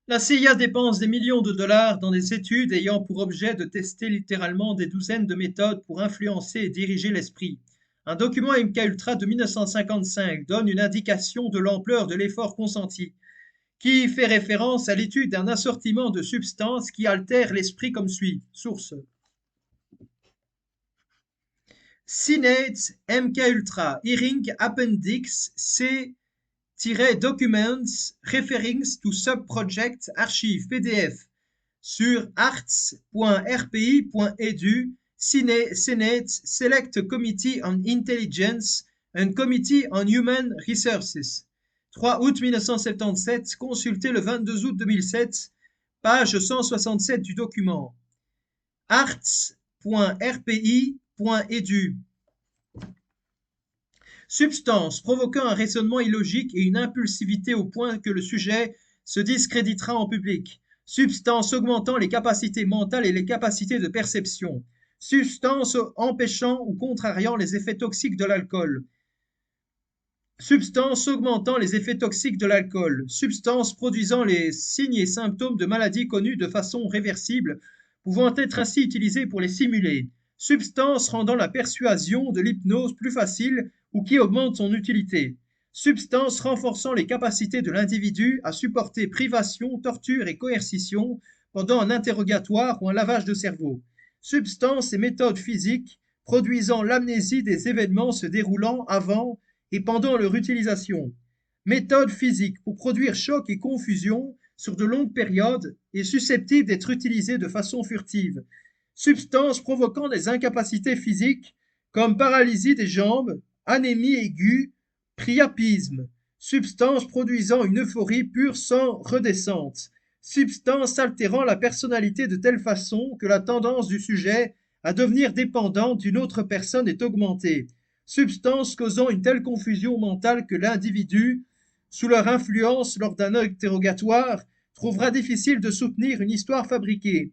La CIA dépense des millions de dollars dans des études ayant pour objet de tester littéralement des douzaines de méthodes pour influencer et diriger l'esprit. Un document MKUltra de 1955 donne une indication de l'ampleur de l'effort consenti, qui fait référence à l'étude d'un assortiment de substances qui altèrent l'esprit comme suit. Source: CINET MKUltra Hearing Appendix C-Documents Referring to Sub-Project Archive PDF sur arts.rpi.edu, Senate Select Committee on Intelligence and Committee on Human Resources. 3 août 1977, consulté le 22 août 2007, page 167 du document. arts.rpi.edu. Substance provoquant un raisonnement illogique et une impulsivité au point que le sujet se discréditera en public. Substance augmentant les capacités mentales et les capacités de perception. Substance empêchant ou contrariant les effets toxiques de l'alcool. Substance augmentant les effets toxiques de l'alcool. Substance produisant les signes et symptômes de maladies connues de façon réversible, pouvant être ainsi utilisées pour les simuler. Substance rendant la persuasion de l'hypnose plus facile ou qui augmente son utilité. Substance renforçant les capacités de l'individu à supporter privation, torture et coercition pendant un interrogatoire ou un lavage de cerveau. Substance et méthodes physiques produisant l'amnésie des événements se déroulant avant et pendant leur utilisation. Méthode physique pour produire choc et confusion sur de longues périodes et susceptible d'être utilisée de façon furtive. Substance provoquant des incapacités physiques comme paralysie des jambes, anémie aiguë, priapisme. Substance produisant une euphorie pure sans redescente. Substance altérant la personnalité de telle façon que la tendance du sujet à devenir dépendant d'une autre personne est augmentée. Substance causant une telle confusion mentale que l'individu, sous leur influence lors d'un interrogatoire, trouvera difficile de soutenir une histoire fabriquée.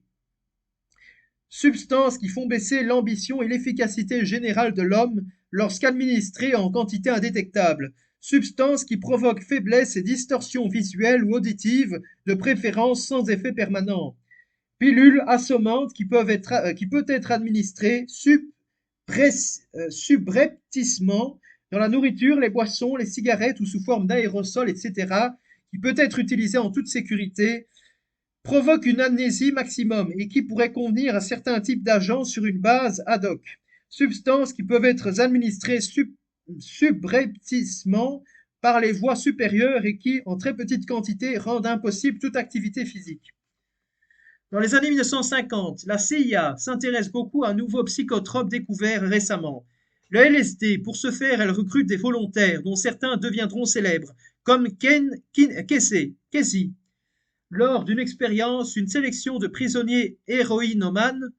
Substances qui font baisser l'ambition et l'efficacité générale de l'homme lorsqu'administrées en quantité indétectable. Substances qui provoquent faiblesse et distorsion visuelle ou auditive, de préférence sans effet permanent. Pilules assommantes qui peut être administrée subrepticement dans la nourriture, les boissons, les cigarettes ou sous forme d'aérosol, etc., qui peut être utilisée en toute sécurité, provoque une amnésie maximum et qui pourrait convenir à certains types d'agents sur une base ad hoc. Substances qui peuvent être administrées subrepticement par les voies supérieures et qui, en très petite quantité, rendent impossible toute activité physique. Dans les années 1950, la CIA s'intéresse beaucoup à un nouveau psychotrope découvert récemment, le LSD. Pour ce faire, elle recrute des volontaires, dont certains deviendront célèbres, comme Casey. Lors d'une expérience, une sélection de prisonniers héroïnomanes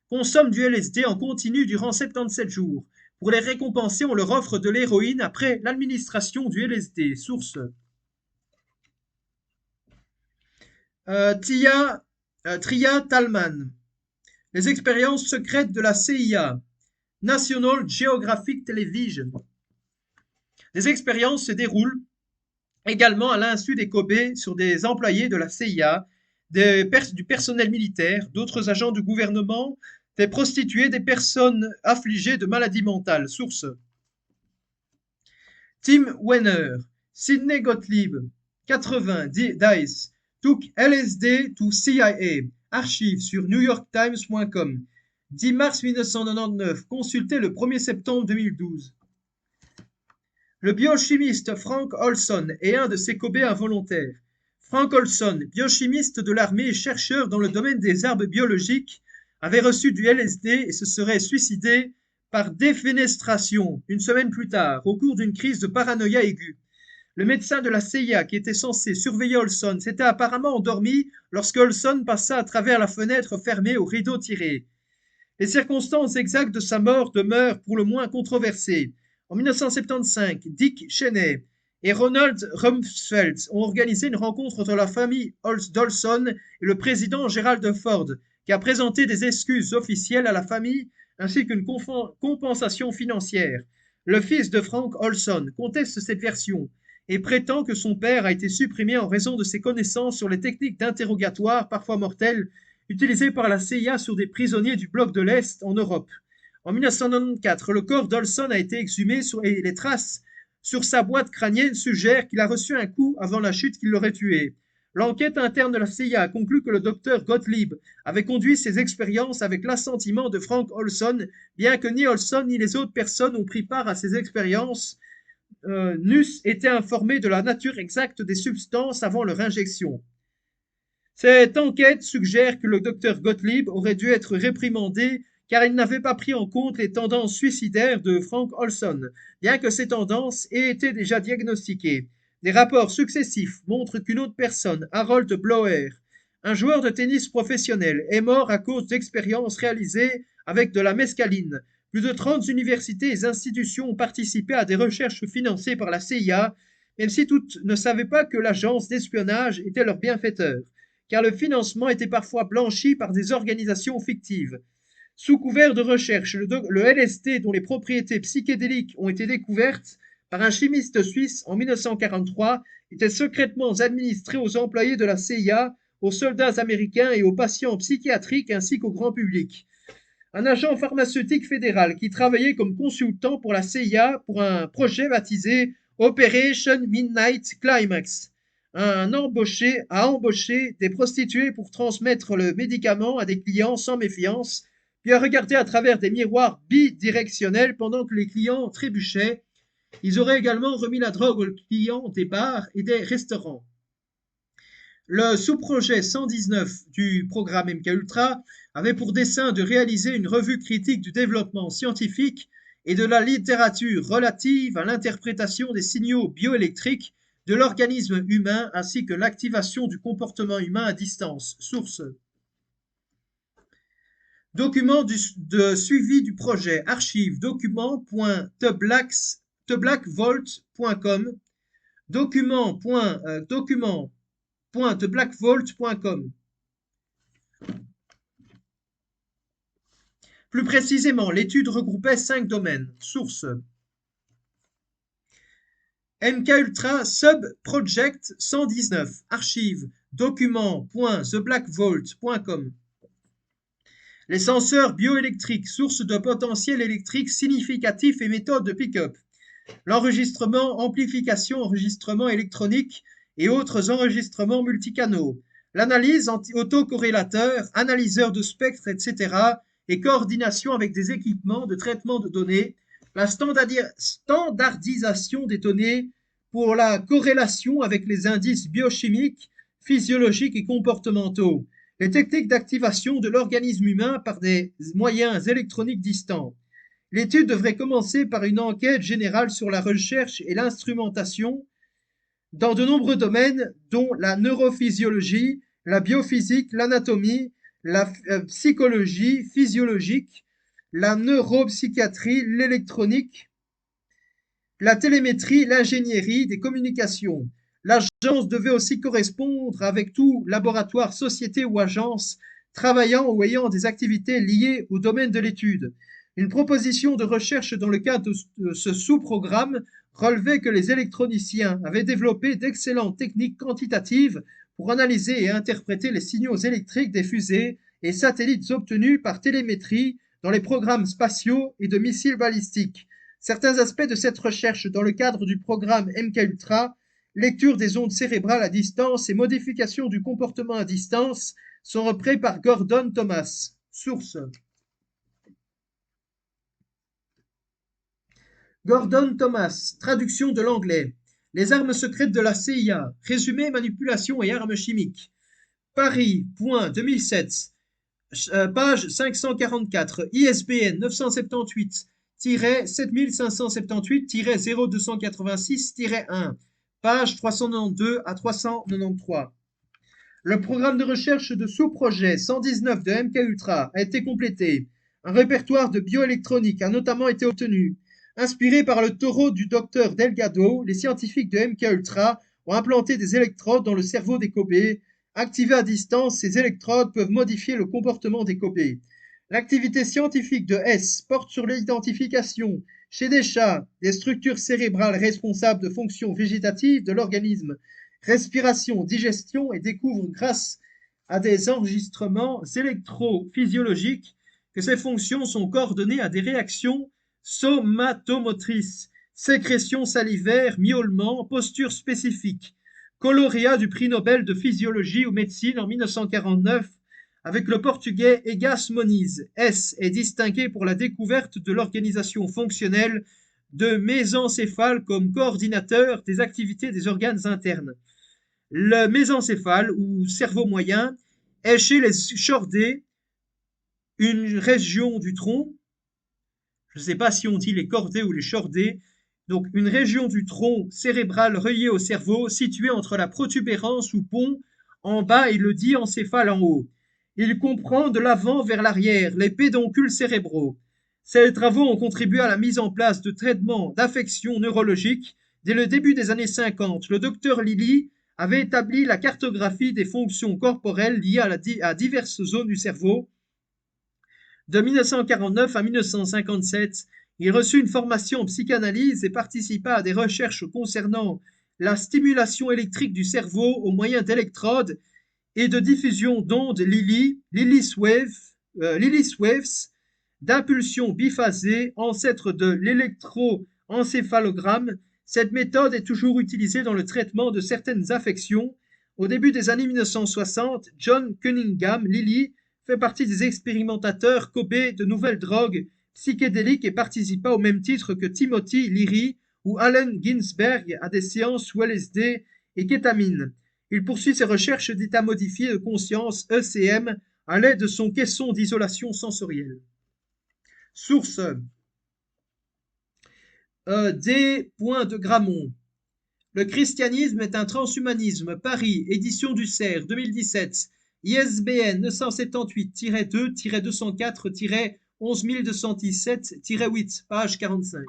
consomment du LSD en continu durant 77 jours. Pour les récompenser, on leur offre de l'héroïne après l'administration du LSD. Source: Tria Talman. Les expériences secrètes de la CIA. National Geographic Television. Les expériences se déroulent également à l'insu des Kobe sur des employés de la CIA, du personnel militaire, d'autres agents du gouvernement, des prostituées, des personnes affligées de maladies mentales. Source: Tim Wenner, Sidney Gottlieb, 80, Dice, took LSD to CIA. Archives sur newyorktimes.com. 10 mars 1999, consulté le 1er septembre 2012. Le biochimiste Frank Olson est un de ces Kobe involontaires. Frank Olson, biochimiste de l'armée et chercheur dans le domaine des arbres biologiques, avait reçu du LSD et se serait suicidé par défenestration une semaine plus tard, au cours d'une crise de paranoïa aiguë. Le médecin de la CIA qui était censé surveiller Olson s'était apparemment endormi lorsque Olson passa à travers la fenêtre fermée au rideau tiré. Les circonstances exactes de sa mort demeurent pour le moins controversées. En 1975, Dick Cheney et Ronald Rumsfeld ont organisé une rencontre entre la famille d'Olson et le président Gerald Ford, qui a présenté des excuses officielles à la famille ainsi qu'une compensation financière. Le fils de Frank Olson conteste cette version et prétend que son père a été supprimé en raison de ses connaissances sur les techniques d'interrogatoire, parfois mortelles, utilisées par la CIA sur des prisonniers du bloc de l'Est en Europe. En 1994, le corps d'Olson a été exhumé et les traces sur sa boîte crânienne suggèrent qu'il a reçu un coup avant la chute qui l'aurait tué. L'enquête interne de la CIA a conclu que le docteur Gottlieb avait conduit ses expériences avec l'assentiment de Frank Olson, bien que ni Olson ni les autres personnes ont pris part à ces expériences n'eussent été informés de la nature exacte des substances avant leur injection. Cette enquête suggère que le docteur Gottlieb aurait dû être réprimandé car il n'avait pas pris en compte les tendances suicidaires de Frank Olson, bien que ces tendances aient été déjà diagnostiquées. Des rapports successifs montrent qu'une autre personne, Harold Blower, un joueur de tennis professionnel, est mort à cause d'expériences réalisées avec de la mescaline. Plus de 30 universités et institutions ont participé à des recherches financées par la CIA, même si toutes ne savaient pas que l'agence d'espionnage était leur bienfaiteur, car le financement était parfois blanchi par des organisations fictives. Sous couvert de recherche, le LSD, dont les propriétés psychédéliques ont été découvertes par un chimiste suisse en 1943, était secrètement administré aux employés de la CIA, aux soldats américains et aux patients psychiatriques ainsi qu'au grand public. Un agent pharmaceutique fédéral qui travaillait comme consultant pour la CIA pour un projet baptisé Operation Midnight Climax a embauché des prostituées pour transmettre le médicament à des clients sans méfiance, puis a regardé à travers des miroirs bidirectionnels pendant que les clients trébuchaient. Ils auraient également remis la drogue aux clients des bars et des restaurants. Le sous-projet 119 du programme MKUltra avait pour dessein de réaliser une revue critique du développement scientifique et de la littérature relative à l'interprétation des signaux bioélectriques de l'organisme humain ainsi que l'activation du comportement humain à distance. Source. Document de suivi du projet. Archive document.theblackvault.com document.theblackvault.com. Plus précisément, l'étude regroupait 5 domaines. Source. MKUltra Sub-Project 119. Archive document.theblackvault.com. Les senseurs bioélectriques, source de potentiel électrique significatif et méthode de pick-up. L'enregistrement, amplification, enregistrement électronique et autres enregistrements multicanaux. L'analyse autocorrélateur, analyseur de spectres, etc. et coordination avec des équipements de traitement de données. La standardisation des données pour la corrélation avec les indices biochimiques, physiologiques et comportementaux. Les techniques d'activation de l'organisme humain par des moyens électroniques distants. L'étude devrait commencer par une enquête générale sur la recherche et l'instrumentation dans de nombreux domaines, dont la neurophysiologie, la biophysique, l'anatomie, la psychologie physiologique, la neuropsychiatrie, l'électronique, la télémétrie, l'ingénierie des communications. L'agence devait aussi correspondre avec tout laboratoire, société ou agence travaillant ou ayant des activités liées au domaine de l'étude. Une proposition de recherche dans le cadre de ce sous-programme relevait que les électroniciens avaient développé d'excellentes techniques quantitatives pour analyser et interpréter les signaux électriques des fusées et satellites obtenus par télémétrie dans les programmes spatiaux et de missiles balistiques. Certains aspects de cette recherche dans le cadre du programme MKUltra, lecture des ondes cérébrales à distance et modification du comportement à distance, sont repris par Gordon Thomas. Source. Gordon Thomas, traduction de l'anglais. Les armes secrètes de la CIA, résumé manipulation et armes chimiques. Paris, 2007, page 544, ISBN 978-7578-0286-1, page 392 à 393. Le programme de recherche de sous-projet 119 de MKUltra a été complété. Un répertoire de bioélectronique a notamment été obtenu. Inspiré par le taureau du docteur Delgado, les scientifiques de MKUltra ont implanté des électrodes dans le cerveau des cobayes. Activés à distance, ces électrodes peuvent modifier le comportement des cobayes. L'activité scientifique de Hess porte sur l'identification, chez des chats, des structures cérébrales responsables de fonctions végétatives de l'organisme, respiration, digestion, et découvre grâce à des enregistrements électrophysiologiques que ces fonctions sont coordonnées à des réactions somatomotrices, sécrétion salivaire, miaulement, posture spécifique. Lauréat du prix Nobel de physiologie ou médecine en 1949 avec le portugais Egas Moniz. S est distingué pour la découverte de l'organisation fonctionnelle de mésencéphale comme coordinateur des activités des organes internes. Le mésencéphale, ou cerveau moyen, est chez les chordés une région du tronc, je ne sais pas si on dit les cordés ou les chordés, donc une région du tronc cérébral reliée au cerveau, située entre la protubérance ou pont en bas et le diencéphale en haut. Il comprend de l'avant vers l'arrière les pédoncules cérébraux. Ces travaux ont contribué à la mise en place de traitements d'affections neurologiques. Dès le début des années 50, le docteur Lilly avait établi la cartographie des fonctions corporelles liées à diverses zones du cerveau. De 1949 à 1957, il reçut une formation en psychanalyse et participa à des recherches concernant la stimulation électrique du cerveau au moyen d'électrodes et de diffusion d'ondes Lilly's Waves, d'impulsion biphasée, ancêtre de l'électroencéphalogramme. Cette méthode est toujours utilisée dans le traitement de certaines affections. Au début des années 1960, John Cunningham Lilly fait partie des expérimentateurs Kobe de nouvelles drogues psychédéliques et participa au même titre que Timothy Leary ou Allen Ginsberg à des séances sous LSD et kétamine. Il poursuit ses recherches d'état modifié de conscience ECM à l'aide de son caisson d'isolation sensorielle. Source D. de Gramont. Le christianisme est un transhumanisme. Paris, édition du Cerf, 2017. ISBN 978-204-11217-8, page 45.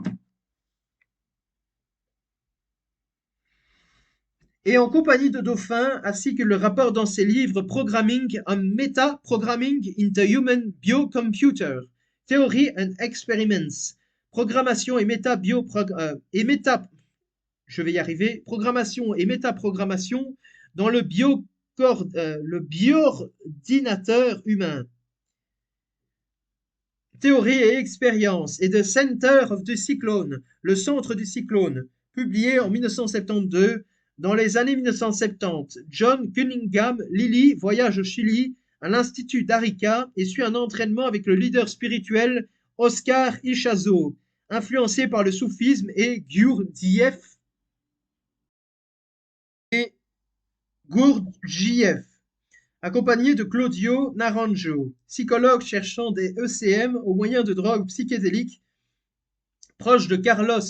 Et en compagnie de Dauphin, ainsi que le rapport dans ses livres Programming and Meta-Programming in the Human Biocomputer, Theory and Experiments, Programmation et Programmation et métaprogrammation dans le bioordinateur humain. Théorie et expérience et The Center of the Cyclone, le centre du cyclone, publié en 1972. Dans les années 1970, John Cunningham Lilly voyage au Chili à l'Institut d'Arica et suit un entraînement avec le leader spirituel Oscar Ichazo, influencé par le soufisme et Gurdjieff, accompagné de Claudio Naranjo, psychologue cherchant des ECM au moyen de drogues psychédéliques, proche de Carlos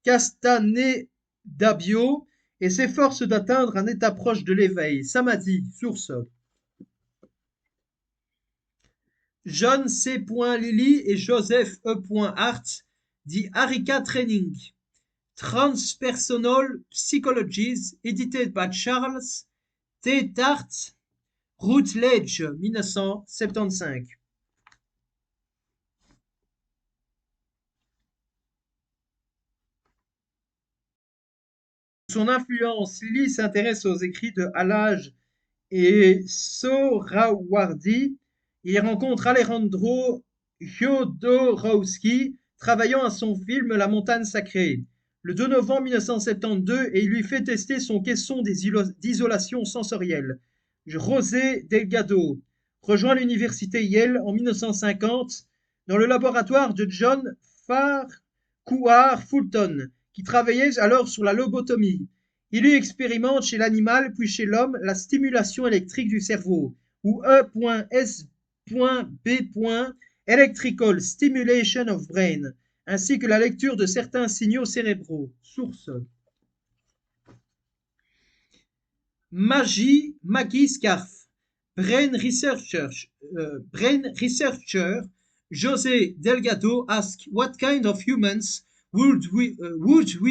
Castanedabio, et s'efforce d'atteindre un état proche de l'éveil. Samadhi, source. John C. Lilly et Joseph E. Hart, dit Arica Training. Transpersonal Psychologies, édité par Charles T. Tart, Routledge, 1975. Son influence, Lilly s'intéresse aux écrits de Hallaj et Sohrawardi. Il rencontre Alejandro Jodorowsky, travaillant à son film La montagne sacrée, le 2 novembre 1972, et il lui fait tester son caisson d'isolation sensorielle. José Delgado rejoint l'université Yale en 1950 dans le laboratoire de John Farquhar Fulton, qui travaillait alors sur la lobotomie. Il y expérimente chez l'animal puis chez l'homme la stimulation électrique du cerveau, ou E.S.B. Electrical Stimulation of Brain, ainsi que la lecture de certains signaux cérébraux. Source. Maggie Scarf, Brain Researcher, José Delgado asked what kind of humans would we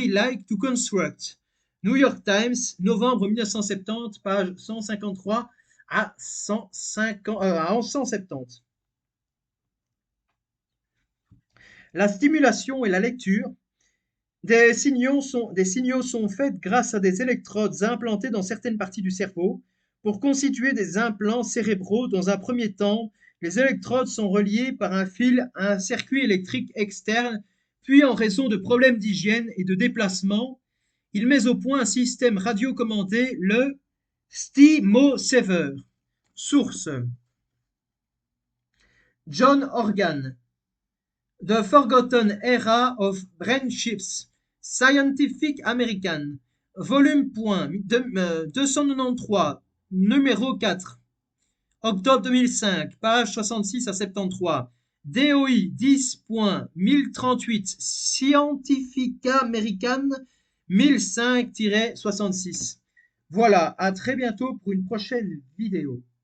like to construct? New York Times, novembre 1970, page 153 à 170. La stimulation et la lecture des signaux sont faits grâce à des électrodes implantées dans certaines parties du cerveau. Pour constituer des implants cérébraux, dans un premier temps, les électrodes sont reliées par un fil à un circuit électrique externe, puis en raison de problèmes d'hygiène et de déplacement, il met au point un système radiocommandé, le Stimosavr. Source: John Organ, The Forgotten Era of Brain Chips, Scientific American, volume 293, numéro 4, octobre 2005, page 66 à 73, DOI 10.1038, Scientifica American 1005-66. Voilà, à très bientôt pour une prochaine vidéo.